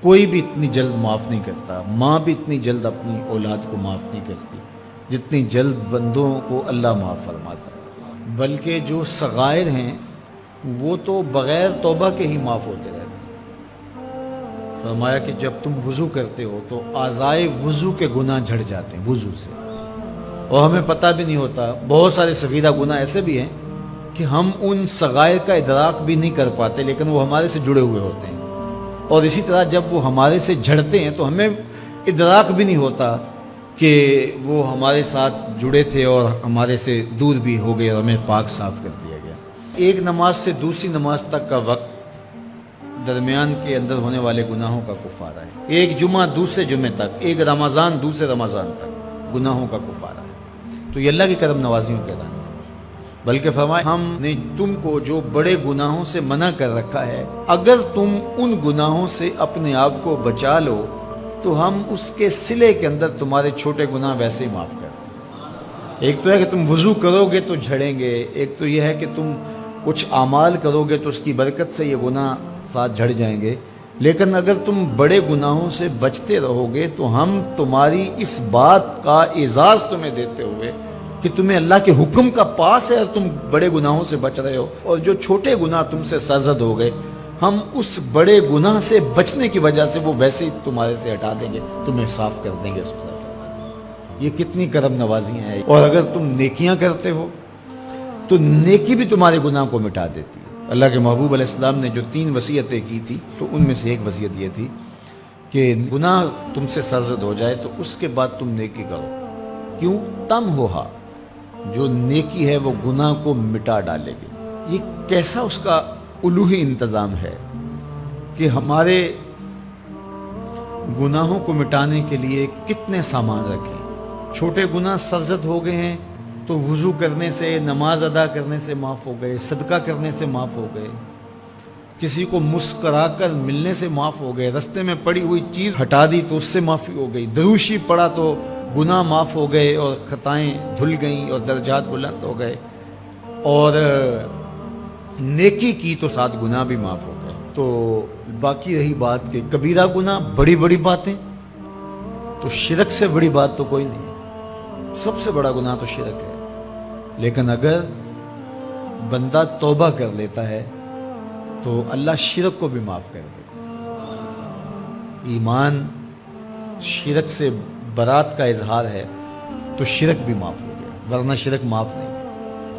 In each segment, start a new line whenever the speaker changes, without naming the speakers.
کوئی بھی اتنی جلد معاف نہیں کرتا، ماں بھی اتنی جلد اپنی اولاد کو معاف نہیں کرتی جتنی جلد بندوں کو اللہ معاف فرماتا ہے۔ بلکہ جو صغائر ہیں وہ تو بغیر توبہ کے ہی معاف ہوتے رہتے ہیں۔ فرمایا کہ جب تم وضو کرتے ہو تو اعضائے وضو کے گناہ جھڑ جاتے ہیں وضو سے، اور ہمیں پتہ بھی نہیں ہوتا۔ بہت سارے صغیرہ گناہ ایسے بھی ہیں کہ ہم ان صغائر کا ادراک بھی نہیں کر پاتے، لیکن وہ ہمارے سے جڑے ہوئے ہوتے ہیں، اور اسی طرح جب وہ ہمارے سے جھڑتے ہیں تو ہمیں ادراک بھی نہیں ہوتا کہ وہ ہمارے ساتھ جڑے تھے اور ہمارے سے دور بھی ہو گئے اور ہمیں پاک صاف کر دیا گیا۔ ایک نماز سے دوسری نماز تک کا وقت درمیان کے اندر ہونے والے گناہوں کا کفارہ ہے۔ ایک جمعہ دوسرے جمعے تک، ایک رمضان دوسرے رمضان تک گناہوں کا کفارہ ہے۔ تو یہ اللہ کی کرم نوازیوں کے رنگ ہے۔ بلکہ فرمایا ہم نے تم کو جو بڑے گناہوں سے منع کر رکھا ہے، اگر تم ان گناہوں سے اپنے آپ کو بچا لو تو ہم اس کے صلے کے اندر تمہارے چھوٹے گناہ ویسے ہی معاف کر دیں۔ ایک تو ہے کہ تم وضو کرو گے تو جھڑیں گے، ایک تو یہ ہے کہ تم کچھ اعمال کرو گے تو اس کی برکت سے یہ گناہ ساتھ جھڑ جائیں گے، لیکن اگر تم بڑے گناہوں سے بچتے رہو گے تو ہم تمہاری اس بات کا اعزاز تمہیں دیتے ہوئے کہ تمہیں اللہ کے حکم کا پاس ہے اور تم بڑے گناہوں سے بچ رہے ہو، اور جو چھوٹے گناہ تم سے سرزد ہو گئے ہم اس بڑے گناہ سے بچنے کی وجہ سے وہ ویسے ہی تمہارے سے ہٹا دیں گے، تمہیں صاف کر دیں گے۔ یہ کتنی کرم نوازیاں ہیں۔ اور اگر تم نیکیاں کرتے ہو تو نیکی بھی تمہارے گناہ کو مٹا دیتی ہے۔ اللہ کے محبوب علیہ السلام نے جو 3 وصیتیں کی تھی تو ان میں سے ایک وصیت یہ تھی کہ گناہ تم سے سرزد ہو جائے تو اس کے بعد تم نیکی کرو۔ کیوں؟ تم ہوہا، جو نیکی ہے وہ گناہ کو مٹا ڈالے گی۔ یہ کیسا اس کا الوہی انتظام ہے کہ ہمارے گناہوں کو مٹانے کے لیے کتنے سامان رکھیں۔ چھوٹے گناہ سرزد ہو گئے ہیں تو وضو کرنے سے، نماز ادا کرنے سے معاف ہو گئے، صدقہ کرنے سے معاف ہو گئے، کسی کو مسکرا کر ملنے سے معاف ہو گئے، رستے میں پڑی ہوئی چیز ہٹا دی تو اس سے معافی ہو گئی، دروشی پڑا تو گناہ معاف ہو گئے اور خطائیں دھل گئیں اور درجات بلند ہو گئے، اور نیکی کی تو ساتھ گناہ بھی معاف ہو گئے۔ تو باقی رہی بات کہ کبیرہ گناہ، بڑی بڑی باتیں، تو شرک سے بڑی بات تو کوئی نہیں ہے، سب سے بڑا گناہ تو شرک ہے۔ لیکن اگر بندہ توبہ کر لیتا ہے تو اللہ شرک کو بھی معاف کر دیتا ہے۔ ایمان شرک سے برات کا اظہار ہے تو شرک بھی معاف ہو گیا، ورنہ شرک معاف نہیں،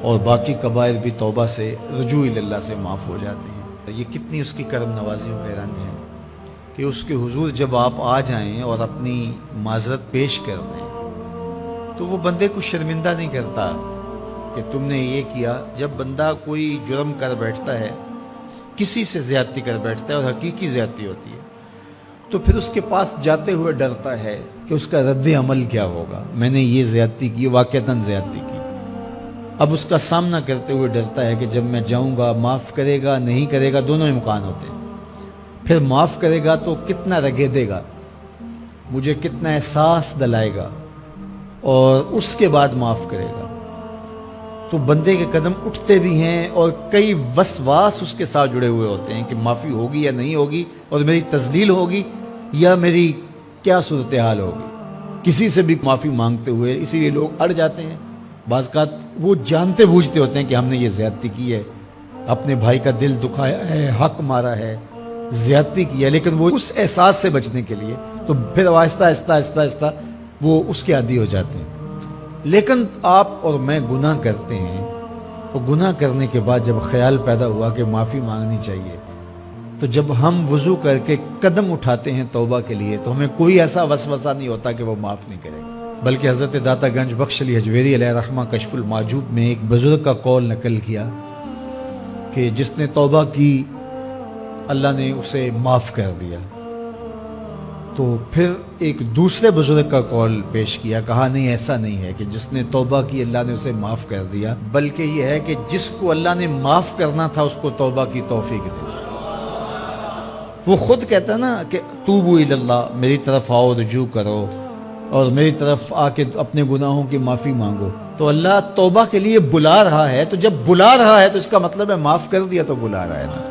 اور باقی کبائر بھی توبہ سے، رجوع اللہ سے معاف ہو جاتے ہیں۔ یہ کتنی اس کی کرم نوازیوں کے رنگ ہیں کہ اس کے حضور جب آپ آ جائیں اور اپنی معذرت پیش کر دیں تو وہ بندے کو شرمندہ نہیں کرتا کہ تم نے یہ کیا۔ جب بندہ کوئی جرم کر بیٹھتا ہے، کسی سے زیادتی کر بیٹھتا ہے اور حقیقی زیادتی ہوتی ہے، تو پھر اس کے پاس جاتے ہوئے ڈرتا ہے کہ اس کا رد عمل کیا ہوگا۔ میں نے یہ زیادتی کی، واقعتاً زیادتی کی، اب اس کا سامنا کرتے ہوئے ڈرتا ہے کہ جب میں جاؤں گا معاف کرے گا نہیں کرے گا، دونوں امکان ہوتے ہیں۔ پھر معاف کرے گا تو کتنا رگیدے گا، مجھے کتنا احساس دلائے گا، اور اس کے بعد معاف کرے گا تو بندے کے قدم اٹھتے بھی ہیں، اور کئی وسواس اس کے ساتھ جڑے ہوئے ہوتے ہیں کہ معافی ہوگی یا نہیں ہوگی، اور میری تذلیل ہوگی یا میری کیا صورتحال ہوگی۔ کسی سے بھی معافی مانگتے ہوئے اسی لیے لوگ اڑ جاتے ہیں۔ بعض اوقات وہ جانتے بوجھتے ہوتے ہیں کہ ہم نے یہ زیادتی کی ہے، اپنے بھائی کا دل دکھایا ہے، حق مارا ہے، زیادتی کی ہے، لیکن وہ اس احساس سے بچنے کے لیے تو پھر آہستہ آہستہ آہستہ آہستہ وہ اس کے عادی ہو جاتے ہیں۔ لیکن آپ اور میں گناہ کرتے ہیں تو گناہ کرنے کے بعد جب خیال پیدا ہوا کہ معافی مانگنی چاہیے، تو جب ہم وضو کر کے قدم اٹھاتے ہیں توبہ کے لیے تو ہمیں کوئی ایسا وسوسہ نہیں ہوتا کہ وہ معاف نہیں کرے گا۔ بلکہ حضرت داتا گنج بخش علی حجویری علیہ رحمہ کشف المعجوب میں ایک بزرگ کا قول نقل کیا کہ جس نے توبہ کی اللہ نے اسے معاف کر دیا۔ تو پھر ایک دوسرے بزرگ کا قول پیش کیا، کہا نہیں ایسا نہیں ہے کہ جس نے توبہ کی اللہ نے اسے معاف کر دیا، بلکہ یہ ہے کہ جس کو اللہ نے معاف کرنا تھا اس کو توبہ کی توفیق دے۔ وہ خود کہتا ہے نا کہ توبوا الی اللہ، میری طرف آؤ، رجوع کرو اور میری طرف آ کے اپنے گناہوں کی معافی مانگو۔ تو اللہ توبہ کے لیے بلا رہا ہے، تو جب بلا رہا ہے تو اس کا مطلب ہے معاف کر دیا تو بلا رہا ہے نا۔